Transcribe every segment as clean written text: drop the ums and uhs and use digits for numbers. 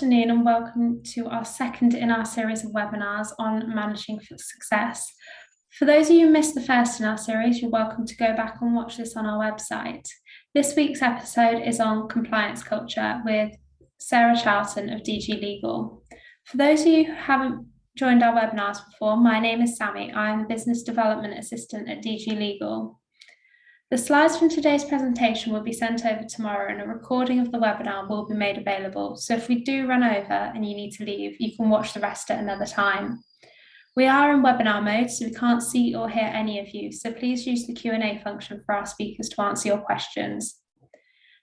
Good afternoon and welcome to our second in our series of webinars on managing for success. For those of you who missed the first in our series, you're welcome to go back and watch this on our website. This week's episode is on compliance culture with Sarah Charlton of DG Legal. For those of you who haven't joined our webinars before, my name is Sammy. I'm Business Development Assistant at DG Legal. The slides from today's presentation will be sent over tomorrow and a recording of the webinar will be made available. So if we do run over and you need to leave, you can watch the rest at another time. We are in webinar mode, so we can't see or hear any of you. So please use the Q&A function for our speakers to answer your questions.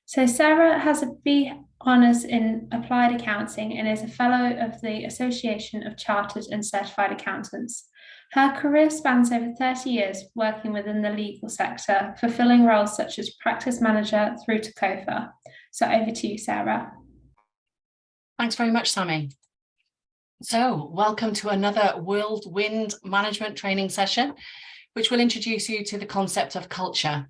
So Sarah has a B Honours in Applied Accounting and is a Fellow of the Association of Chartered and Certified Accountants. Her career spans over 30 years working within the legal sector, fulfilling roles such as practice manager through to COFA. So over to you, Sarah. Thanks very much, Sammy. So welcome to another whirlwind management training session, which will introduce you to the concept of culture,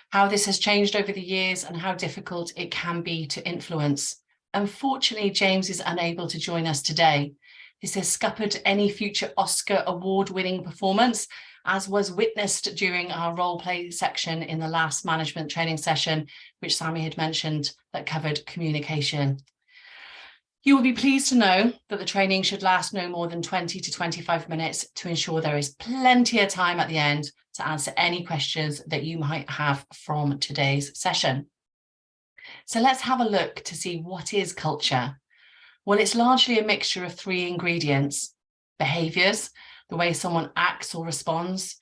how this has changed over the years and how difficult it can be to influence. Unfortunately, James is unable to join us today. This has scuppered any future Oscar award-winning performance, as was witnessed during our role play section in the last management training session, which Sammy had mentioned, that covered communication. You will be pleased to know that the training should last no more than 20 to 25 minutes to ensure there is plenty of time at the end to answer any questions that you might have from today's session. So let's have a look to see what is culture. Well, it's largely a mixture of three ingredients: behaviours, the way someone acts or responds.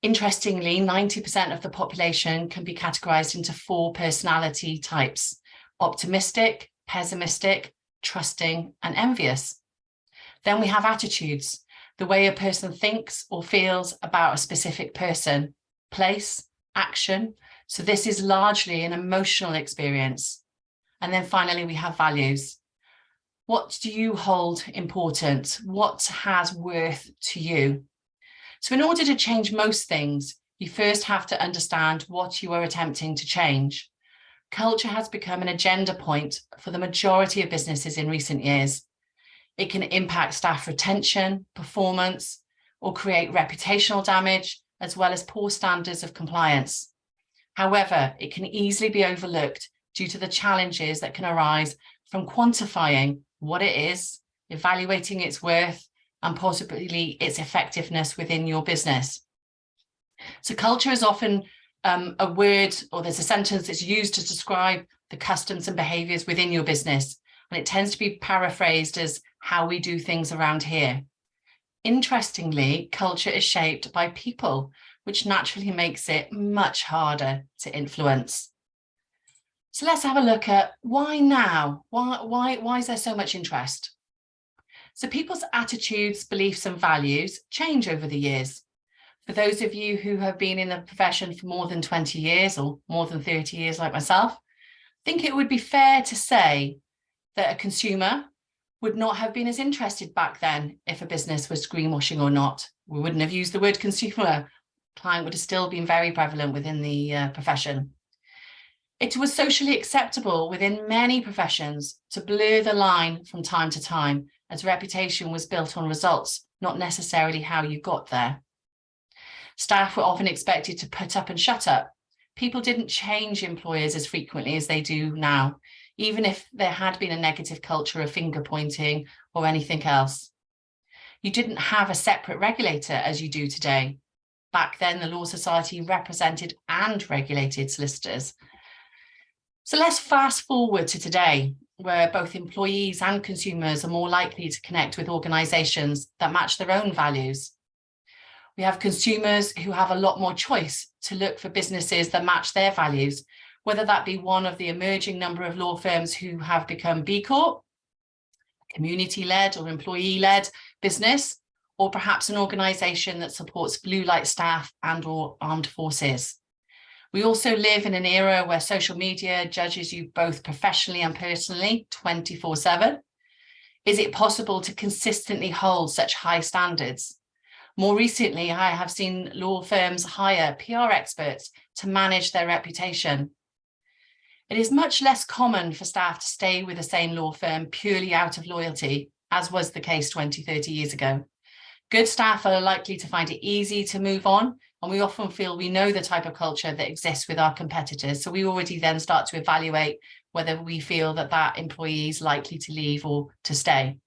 Interestingly, 90% of the population can be categorised into four personality types: optimistic, pessimistic, trusting, and envious. Then we have attitudes, the way a person thinks or feels about a specific person, place, action. So this is largely an emotional experience. And then finally, we have values. What do you hold important? What has worth to you? So in order to change most things, you first have to understand what you are attempting to change. Culture has become an agenda point for the majority of businesses in recent years. It can impact staff retention, performance, or create reputational damage, as well as poor standards of compliance. However, it can easily be overlooked due to the challenges that can arise from quantifying what it is, evaluating its worth, and possibly its effectiveness within your business. So culture is often a word, or there's a sentence that's used to describe the customs and behaviours within your business, and it tends to be paraphrased as how we do things around here. Interestingly, culture is shaped by people, which naturally makes it much harder to influence. So let's have a look at why now? Why is there so much interest? So people's attitudes, beliefs, and values change over the years. For those of you who have been in the profession for more than 20 years or more than 30 years like myself, I think it would be fair to say that a consumer would not have been as interested back then if a business was greenwashing or not. We wouldn't have used the word consumer. Client would have still been very prevalent within the profession. It was socially acceptable within many professions to blur the line from time to time, as reputation was built on results, not necessarily how you got there. Staff were often expected to put up and shut up. People didn't change employers as frequently as they do now, even if there had been a negative culture of finger pointing or anything else. You didn't have a separate regulator as you do today. Back then, the Law Society represented and regulated solicitors. So let's fast forward to today, where both employees and consumers are more likely to connect with organisations that match their own values. We have consumers who have a lot more choice to look for businesses that match their values, whether that be one of the emerging number of law firms who have become B Corp, community-led or employee-led business, or perhaps an organisation that supports blue light staff and or armed forces. We also live in an era where social media judges you both professionally and personally 24/7. Is it possible to consistently hold such high standards? More recently, I have seen law firms hire PR experts to manage their reputation. It is much less common for staff to stay with the same law firm purely out of loyalty, as was the case 20, 30 years ago. Good staff are likely to find it easy to move on, and we often feel we know the type of culture that exists with our competitors. So we already then start to evaluate whether we feel that that employee is likely to leave or to stay.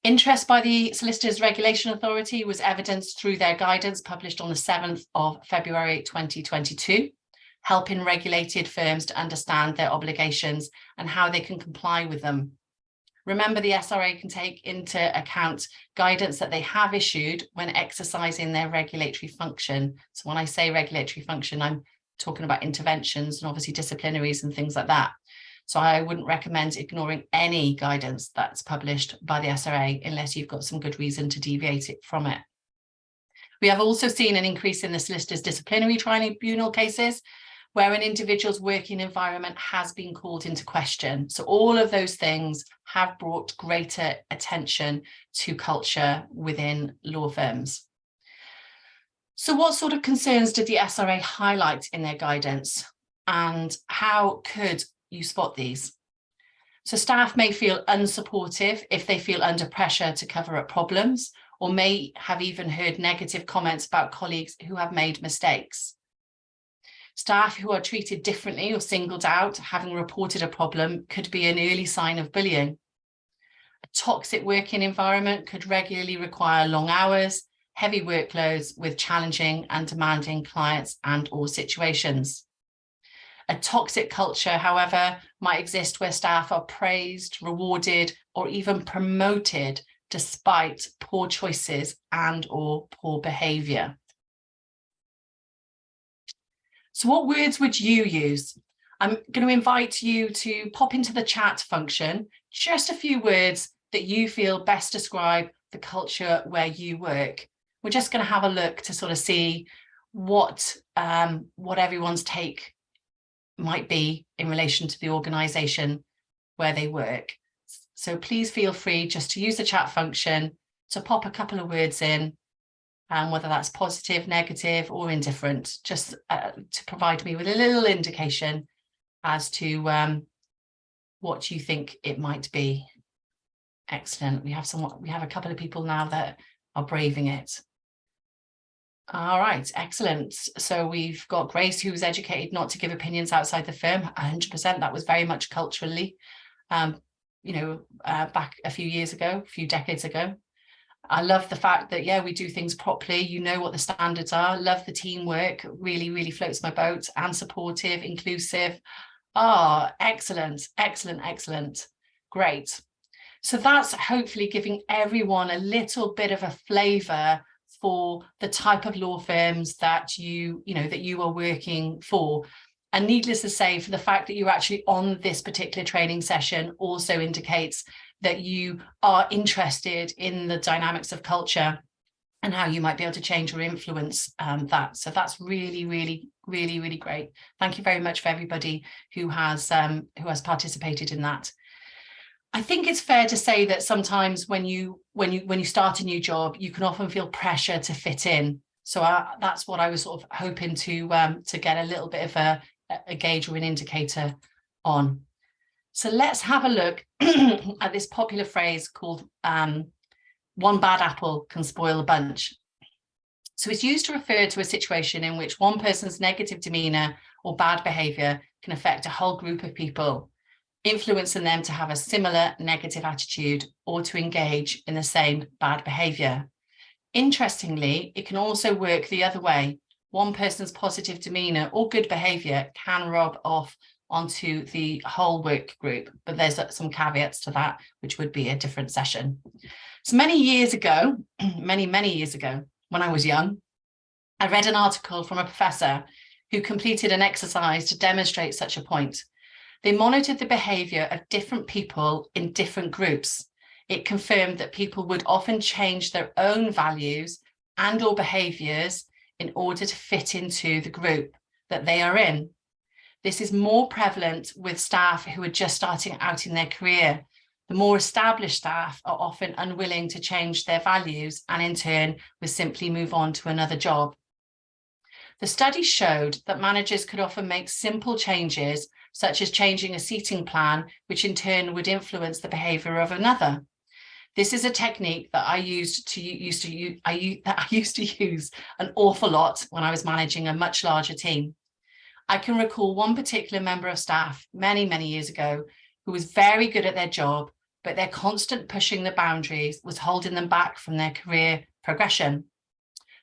Interest by the Solicitors Regulation Authority was evidenced through their guidance published on the 7th of February 2022, helping regulated firms to understand their obligations and how they can comply with them. Remember, the SRA can take into account guidance that they have issued when exercising their regulatory function. So when I say regulatory function, I'm talking about interventions and obviously disciplinaries and things like that. So I wouldn't recommend ignoring any guidance that's published by the SRA unless you've got some good reason to deviate it from it. We have also seen an increase in the solicitors' disciplinary tribunal cases, where an individual's working environment has been called into question. So all of those things have brought greater attention to culture within law firms. So what sort of concerns did the SRA highlight in their guidance, and how could you spot these? So staff may feel unsupportive if they feel under pressure to cover up problems, or may have even heard negative comments about colleagues who have made mistakes. Staff who are treated differently or singled out, having reported a problem, could be an early sign of bullying. A toxic working environment could regularly require long hours, heavy workloads with challenging and demanding clients and/or situations. A toxic culture, however, might exist where staff are praised, rewarded, or even promoted despite poor choices and/or poor behaviour. So what words would you use? I'm going to invite you to pop into the chat function just a few words that you feel best describe the culture where you work. We're just going to have a look to sort of see what everyone's take might be in relation to the organisation where they work. So please feel free just to use the chat function to pop a couple of words in, whether that's positive, negative, or indifferent, just to provide me with a little indication as to what you think it might be. Excellent. We have a couple of people now that are braving it. All right, excellent. So we've got Grace, who was educated not to give opinions outside the firm. 100%. That was very much culturally, back a few decades ago. I love the fact that, yeah, we do things properly. You know what the standards are. Love the teamwork. Really, really floats my boat. And supportive, inclusive. Excellent, excellent, excellent. Great. So that's hopefully giving everyone a little bit of a flavour for the type of law firms that you are working for. And needless to say, for the fact that you're actually on this particular training session also indicates that you are interested in the dynamics of culture and how you might be able to change or influence that. So that's really, really, really, really great. Thank you very much for everybody who has participated in that. I think it's fair to say that sometimes when you start a new job, you can often feel pressure to fit in. So that's what I was sort of hoping to get a little bit of a gauge or an indicator on. So let's have a look at this popular phrase called one bad apple can spoil a bunch. So it's used to refer to a situation in which one person's negative demeanour or bad behaviour can affect a whole group of people, influencing them to have a similar negative attitude or to engage in the same bad behaviour. Interestingly, it can also work the other way. One person's positive demeanour or good behaviour can rub off onto the whole work group, but there's some caveats to that, which would be a different session. So many years ago, many years ago, when I was young, I read an article from a professor who completed an exercise to demonstrate such a point. They monitored the behaviour of different people in different groups. It confirmed that people would often change their own values and/or behaviours in order to fit into the group that they are in. This is more prevalent with staff who are just starting out in their career. The more established staff are often unwilling to change their values and in turn will simply move on to another job. The study showed that managers could often make simple changes, such as changing a seating plan, which in turn would influence the behaviour of another. This is a technique that I used to use an awful lot when I was managing a much larger team. I can recall one particular member of staff many, many years ago who was very good at their job, but their constant pushing the boundaries was holding them back from their career progression.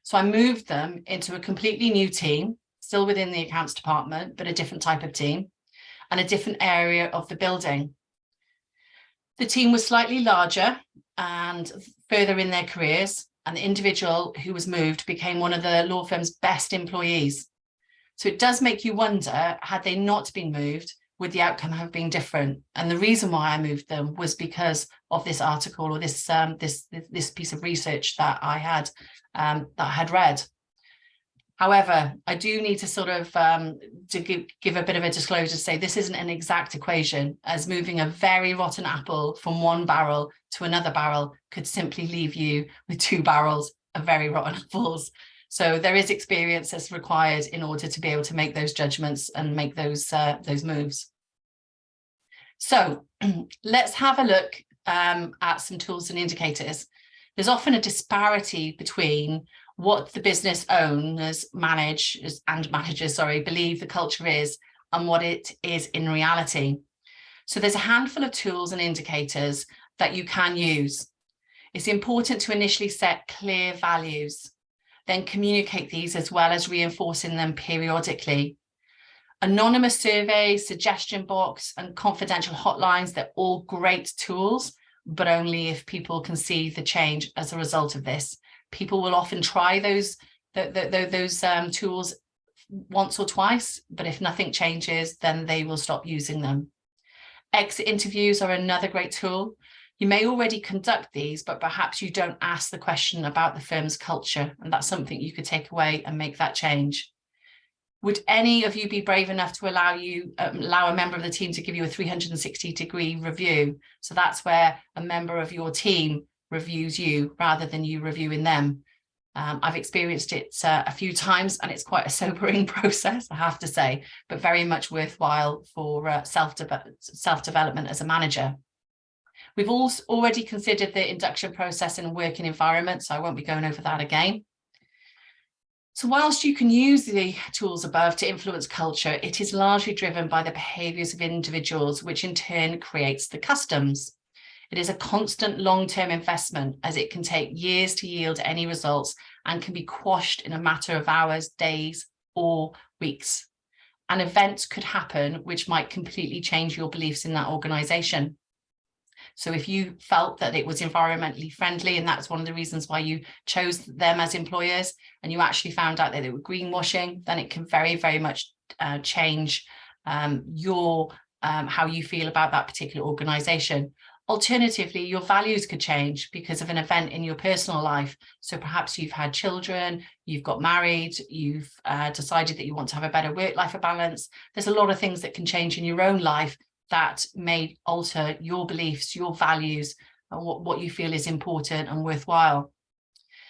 So I moved them into a completely new team, still within the accounts department, but a different type of team and a different area of the building. The team was slightly larger and further in their careers, and the individual who was moved became one of the law firm's best employees. So it does make you wonder, had they not been moved, would the outcome have been different? And the reason why I moved them was because of this article or this piece of research that I had read. However, I do need to sort of give a bit of a disclosure to say this isn't an exact equation, as moving a very rotten apple from one barrel to another barrel could simply leave you with 2 barrels of very rotten apples. So there is experience that's required in order to be able to make those judgments and make those moves. So let's have a look at some tools and indicators. There's often a disparity between what the business owners managers believe the culture is and what it is in reality. So there's a handful of tools and indicators that you can use. It's important to initially set clear values, then communicate these as well as reinforcing them periodically. Anonymous surveys, suggestion box, and confidential hotlines, they're all great tools, but only if people can see the change as a result of this. People will often try those tools once or twice, but if nothing changes, then they will stop using them. Exit interviews are another great tool. You may already conduct these, but perhaps you don't ask the question about the firm's culture, and that's something you could take away and make that change. Would any of you be brave enough to allow a member of the team to give you a 360-degree review? So that's where a member of your team reviews you rather than you reviewing them. I've experienced it a few times, and it's quite a sobering process, I have to say, but very much worthwhile for self-development as a manager. We've also already considered the induction process in a working environment, so I won't be going over that again. So whilst you can use the tools above to influence culture, it is largely driven by the behaviours of individuals, which in turn creates the customs. It is a constant long-term investment, as it can take years to yield any results and can be quashed in a matter of hours, days, or weeks. An event could happen which might completely change your beliefs in that organisation. So if you felt that it was environmentally friendly, and that's one of the reasons why you chose them as employers, and you actually found out that they were greenwashing, then it can very, very much change how you feel about that particular organisation. Alternatively, your values could change because of an event in your personal life. So perhaps you've had children, you've got married, you've decided that you want to have a better work-life balance. There's a lot of things that can change in your own life that may alter your beliefs, your values, and what you feel is important and worthwhile.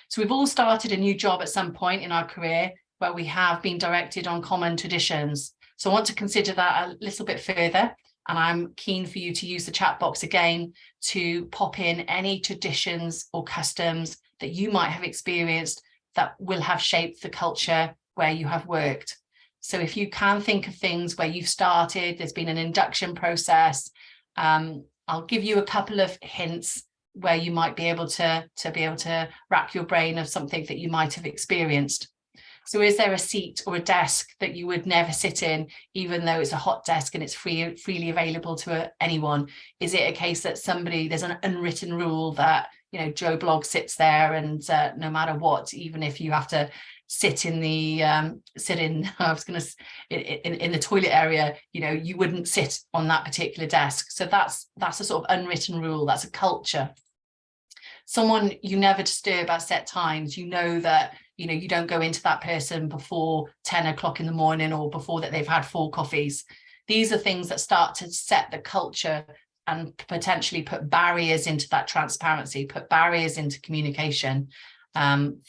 So we've all started a new job at some point in our career where we have been directed on common traditions. So I want to consider that a little bit further. And I'm keen for you to use the chat box again to pop in any traditions or customs that you might have experienced that will have shaped the culture where you have worked. So if you can think of things where you've started, there's been an induction process, I'll give you a couple of hints where you might be able to rack your brain of something that you might have experienced. So is there a seat or a desk that you would never sit in, even though it's a hot desk and it's freely available to anyone? Is it a case that there's an unwritten rule that, Joe Blogg sits there and no matter what, even if you have to sit in the in the toilet area, you wouldn't sit on that particular desk. So that's a sort of unwritten rule. That's a culture. Someone you never disturb at set times, that you don't go into that person before 10 o'clock in the morning or before that they've had 4 coffees. These are things that start to set the culture and potentially put barriers into that transparency, put barriers into communication. Then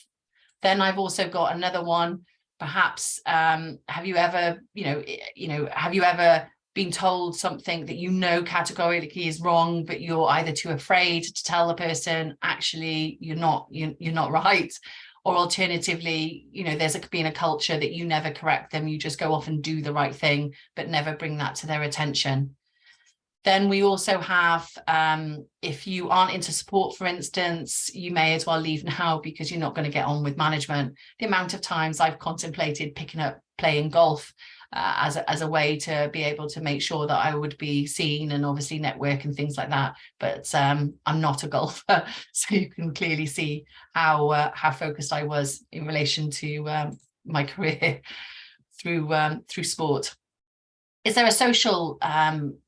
I've also got another one Perhaps have you ever, have you ever been told something that categorically is wrong, but you're either too afraid to tell the person actually you're not right, or alternatively, there's been a culture that you never correct them, you just go off and do the right thing, but never bring that to their attention. Then we also have, if you aren't into support, for instance, you may as well leave now because you're not going to get on with management. The amount of times I've contemplated picking up playing golf as a way to be able to make sure that I would be seen and obviously network and things like that. But I'm not a golfer, so you can clearly see how focused I was in relation to my career through sport. Is there a social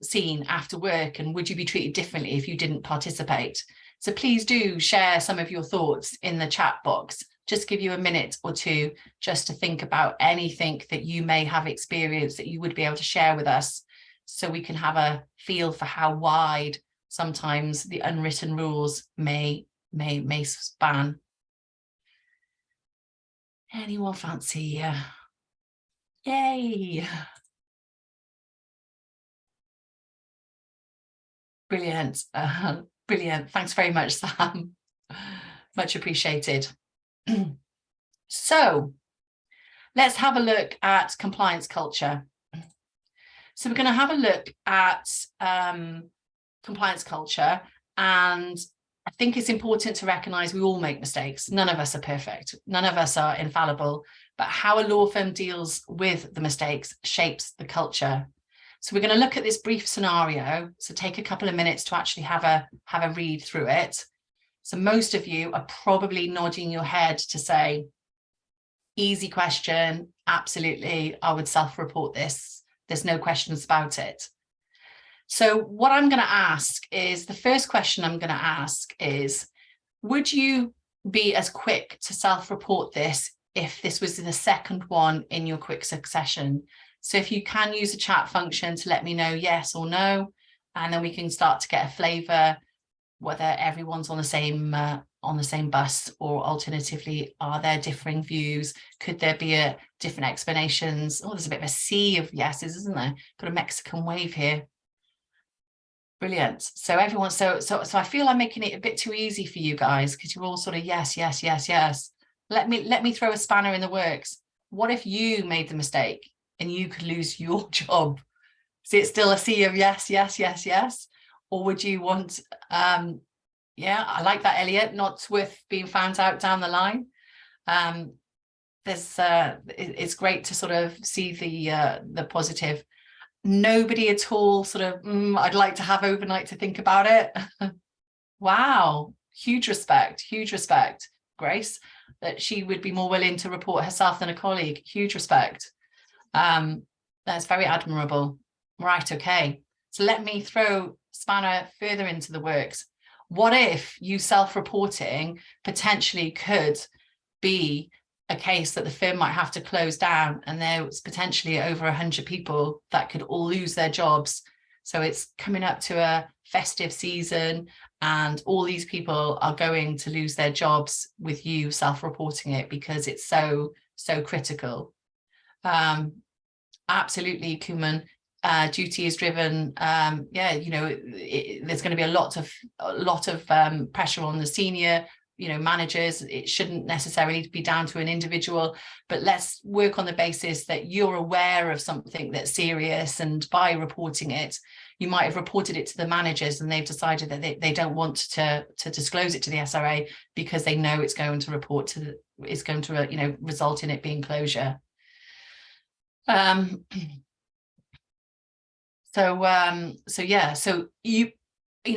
scene after work, and would you be treated differently if you didn't participate? So please do share some of your thoughts in the chat box. Just give you a minute or two just to think about anything that you may have experienced that you would be able to share with us, so we can have a feel for how wide sometimes the unwritten rules may span. Anyone fancy? Yay! Brilliant. Brilliant. Thanks very much, Sam. Much appreciated. So let's have a look at compliance culture. So we're going to have a look at compliance culture, and I think it's important to recognise we all make mistakes. None of us are perfect. None of us are infallible, but how a law firm deals with the mistakes shapes the culture. So we're going to look at this brief scenario. So take a couple of minutes to actually have a read through it. So most of you are probably nodding your head to say, easy question, absolutely, I would self-report this. There's no questions about it. So what I'm going to ask is, the first question I'm going to ask is, would you be as quick to self-report this if this was the second one in your quick succession? So if you can use the chat function to let me know yes or no, and then we can start to get a flavour whether everyone's on the same bus, or alternatively, are there differing views? Could there be different explanations? Oh, there's a bit of a sea of yeses, isn't there? Got a Mexican wave here. Brilliant. So everyone, so I feel I'm making it a bit too easy for you guys, because you're all sort of yes, yes, yes, yes. Let me throw a spanner in the works. What if you made the mistake and you could lose your job? Is it still a sea of yes, yes, yes, yes? Or would you want, yeah, I like that, Elliot, not worth being found out down the line. It's great to sort of see the positive. Nobody at all sort of, I'd like to have overnight to think about it. Wow, huge respect, Grace, that she would be more willing to report herself than a colleague. Huge respect. That's very admirable. Right, okay. So let me throw spanner further into the works. What if you self-reporting potentially could be a case that the firm might have to close down, and there was potentially over 100 people that could all lose their jobs? So it's coming up to a festive season and all these people are going to lose their jobs with you self-reporting it, because it's so critical. Absolutely, Kuman. Duty is driven. Yeah, there's going to be a lot of pressure on the senior managers. It shouldn't necessarily be down to an individual, but let's work on the basis that you're aware of something that's serious, and by reporting it, you might have reported it to the managers and they've decided that they don't want to disclose it to the SRA because they know it's going to result in it being closure. So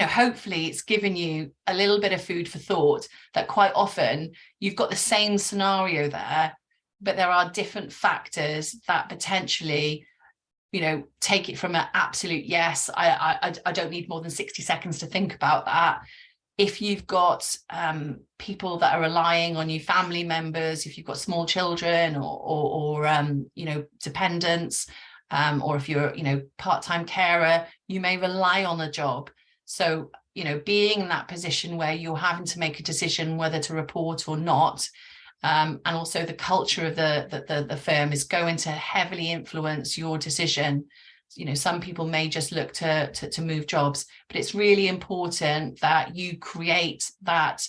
hopefully it's given you a little bit of food for thought, that quite often you've got the same scenario there, but there are different factors that potentially, take it from an absolute yes, I don't need more than 60 seconds to think about that. If you've got people that are relying on you, family members, if you've got small children or dependents, or if you're, part-time carer, you may rely on a job. So, being in that position where you're having to make a decision whether to report or not, and also the culture of the firm is going to heavily influence your decision. You know, some people may just look to move jobs, but it's really important that you create that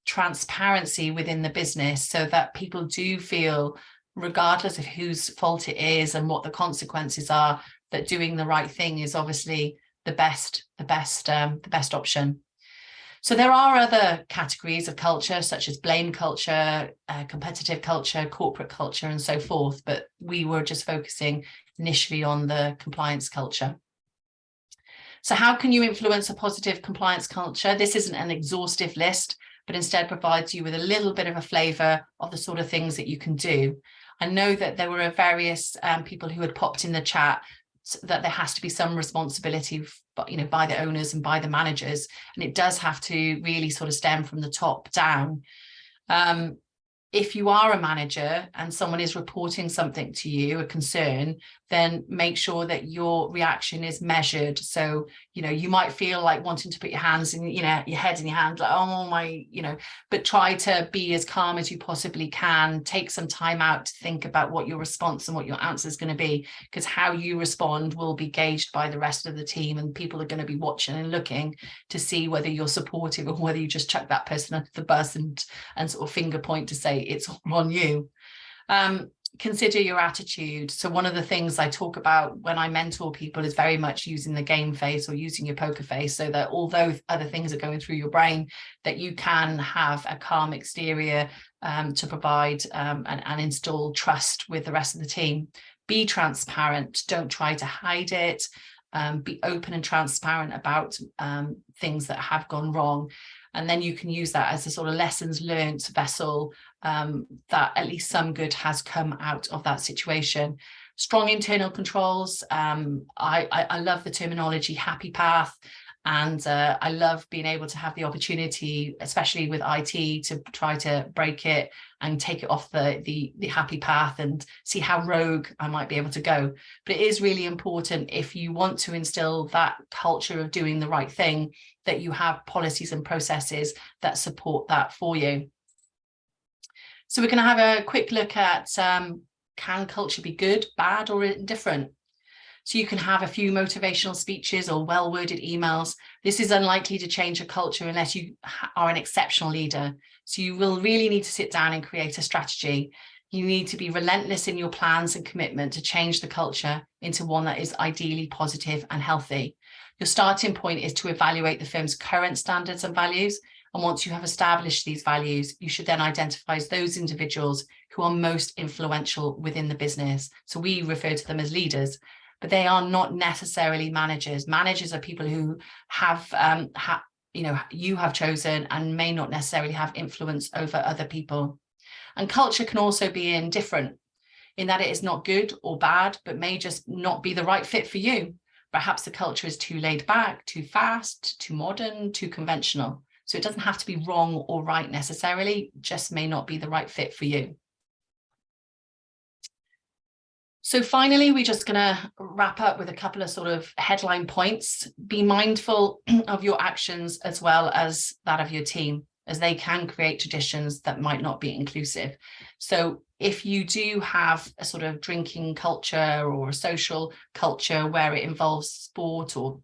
transparency within the business so that people do feel, regardless of whose fault it is and what the consequences are, that doing the right thing is obviously the best option. So there are other categories of culture, such as blame culture, competitive culture, corporate culture, and so forth. But we were just focusing initially on the compliance culture. So how can you influence a positive compliance culture? This isn't an exhaustive list, but instead provides you with a little bit of a flavour of the sort of things that you can do. I know that there were various people who had popped in the chat that there has to be some responsibility, by the owners and by the managers, and it does have to really sort of stem from the top down. If you are a manager and someone is reporting something to you, a concern, then make sure that your reaction is measured. So, you might feel like wanting to put your hands in, your head in your hand, like, oh my, but try to be as calm as you possibly can. Take some time out to think about what your response and what your answer is going to be, because how you respond will be gauged by the rest of the team, and people are going to be watching and looking to see whether you're supportive or whether you just chuck that person under the bus and sort of finger point to say it's on you. Consider your attitude. So one of the things I talk about when I mentor people is very much using the game face or using your poker face, so that although other things are going through your brain, that you can have a calm exterior to provide and install trust with the rest of the team. Be transparent. Don't try to hide it. Be open and transparent about things that have gone wrong. And then you can use that as a sort of lessons learned vessel, that at least some good has come out of that situation. Strong internal controls. I love the terminology happy path. And I love being able to have the opportunity, especially with IT, to try to break it and take it off the happy path and see how rogue I might be able to go. But it is really important, if you want to instill that culture of doing the right thing, that you have policies and processes that support that for you. So we're going to have a quick look at, can culture be good, bad, or indifferent? So you can have a few motivational speeches or well-worded emails. This is unlikely to change a culture unless you are an exceptional leader. So you will really need to sit down and create a strategy. You need to be relentless in your plans and commitment to change the culture into one that is ideally positive and healthy. Your starting point is to evaluate the firm's current standards and values. And once you have established these values, you should then identify those individuals who are most influential within the business. So we refer to them as leaders, but they are not necessarily managers. Managers are people who have, you have chosen and may not necessarily have influence over other people. And culture can also be indifferent, in that it is not good or bad, but may just not be the right fit for you. Perhaps the culture is too laid back, too fast, too modern, too conventional. So it doesn't have to be wrong or right necessarily, just may not be the right fit for you. So finally, we're just going to wrap up with a couple of sort of headline points. Be mindful of your actions as well as that of your team, as they can create traditions that might not be inclusive. So if you do have a sort of drinking culture or a social culture where it involves sport, or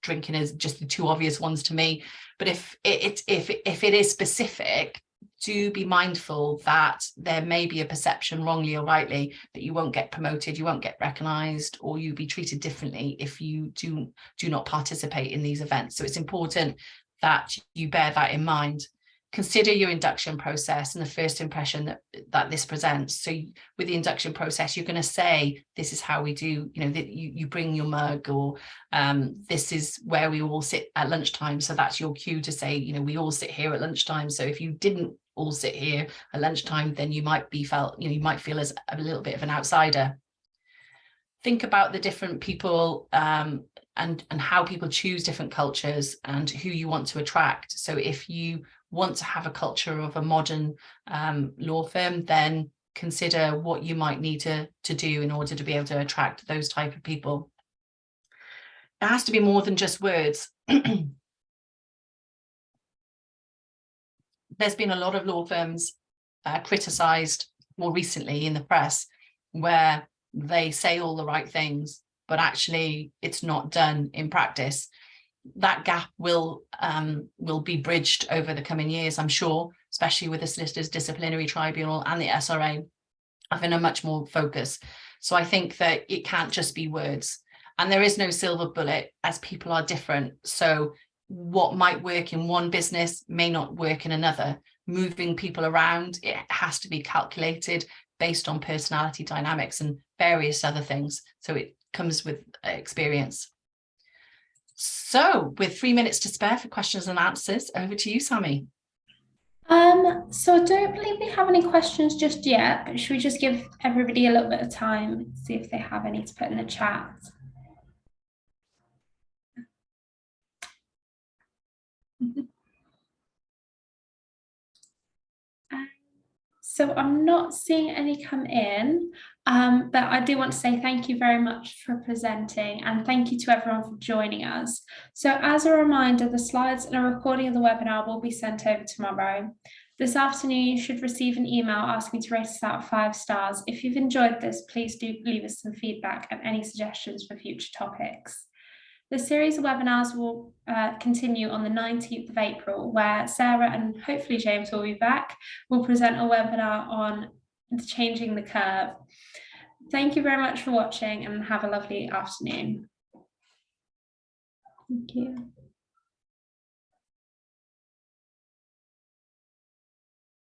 drinking is just the two obvious ones to me, but if it is specific, do be mindful that there may be a perception, wrongly or rightly, that you won't get promoted, you won't get recognised, or you'll be treated differently if you do not participate in these events. So it's important that you bear that in mind. Consider your induction process and the first impression that this presents. So with the induction process, you're going to say, this is how we do, that you bring your mug, or this is where we all sit at lunchtime. So that's your cue to say, we all sit here at lunchtime. So if you didn't all sit here at lunchtime, then you might you might feel as a little bit of an outsider. Think about the different people and how people choose different cultures and who you want to attract. So if you want to have a culture of a modern law firm, then consider what you might need to do in order to be able to attract those type of people. It has to be more than just words. There's been a lot of law firms criticised more recently in the press, where they say all the right things, but actually it's not done in practice. That gap will be bridged over the coming years, I'm sure, especially with the Solicitors Disciplinary Tribunal and the SRA having a much more focus. So I think that it can't just be words, and there is no silver bullet, as people are different. So what might work in one business may not work in another. Moving people around, it has to be calculated based on personality dynamics and various other things. So it comes with experience. So with 3 minutes to spare for questions and answers, over to you, Sammy. So I don't believe we have any questions just yet, but should we just give everybody a little bit of time, see if they have any to put in the chat? So I'm not seeing any come in, but I do want to say thank you very much for presenting, and thank you to everyone for joining us. So as a reminder, the slides and a recording of the webinar will be sent over tomorrow. This afternoon, you should receive an email asking to rate us out of 5 stars. If you've enjoyed this, please do leave us some feedback and any suggestions for future topics. The series of webinars will continue on the 19th of April, where Sarah and hopefully James will be back. We'll present a webinar on changing the curve. Thank you very much for watching, and have a lovely afternoon. Thank you.